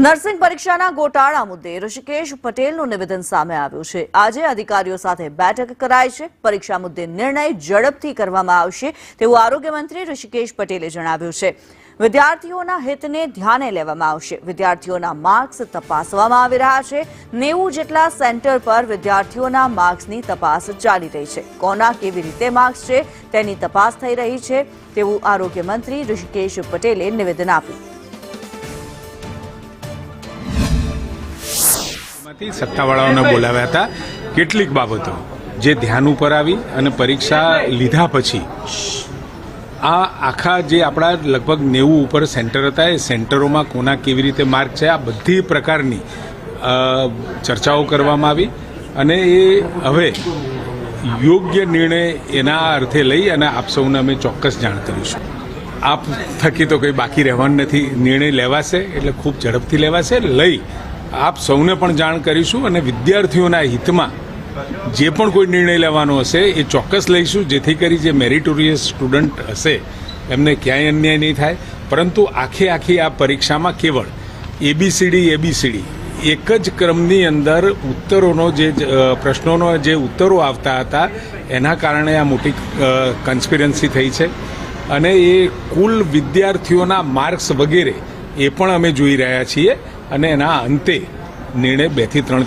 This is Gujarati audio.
નર્સિંગ પરીક્ષાના ગોટાળા મુદ્દે ઋષિકેશ પટેલનું નિવેદન સામે આવ્યું છે। આજે અધિકારીઓ સાથે બેઠક કરાઈ છે। પરીક્ષા મુદ્દે નિર્ણય ઝડપથી કરવામાં આવશે તેવું આરોગ્ય મંત્રી ઋષિકેશ પટેલે જણાવ્યું છે। વિદ્યાર્થીઓના હિતને ધ્યાને લેવામાં આવશે। વિદ્યાર્થીઓના માર્ક્સ તપાસવામાં આવી રહ્યા છે। 90 જેટલા સેન્ટર પર વિદ્યાર્થીઓના માર્ક્સની તપાસ ચાલી રહી છે। કોના કેવી રીતે માર્ક્સ છે તેની તપાસ થઈ રહી છે તેવું આરોગ્ય મંત્રી ઋષિકેશ પટેલે નિવેદન આપ્યું। સત્તાવાળાઓને બોલાવ્યા હતા। કેટલીક બાબતો જે ધ્યાન ઉપર આવી અને પરીક્ષા લીધા પછી આ આખા જે આપણા લગભગ 90 ઉપર સેન્ટર હતા એ સેન્ટરોમાં કોના કેવી રીતે માર્ક છે આ બધી પ્રકારની ચર્ચાઓ કરવામાં આવી અને એ હવે યોગ્ય નિર્ણય એના અર્થે લઈ અને આપ સૌને અમે ચોક્કસ જાણ કરીશું। આપ થકી તો કંઈ બાકી રહેવાનું નથી। નિર્ણય લેવાશે એટલે ખૂબ ઝડપથી લેવાશે। લઈ આપ સૌને પણ જાણ કરીશું અને વિદ્યાર્થીઓના હિતમાં જે પણ કોઈ નિર્ણય લેવાનો હશે એ ચોક્કસ લઈશું જેથી કરી જે મેરિટોરિયસ સ્ટુડન્ટ હશે એમને ક્યાંય અન્યાય નહીં થાય। પરંતુ આખી આ પરીક્ષામાં કેવળ એબીસીડી એક જ ક્રમની અંદર ઉત્તરોનો જે પ્રશ્નોનો જે ઉત્તરો આવતા હતા એના કારણે આ મોટી કન્સ્પિરન્સી થઈ છે અને એ કુલ વિદ્યાર્થીઓના માર્ક્સ વગેરે એ પણ અમે જોઈ રહ્યા છીએ અને એના અંતે નિર્ણય 2 થી 3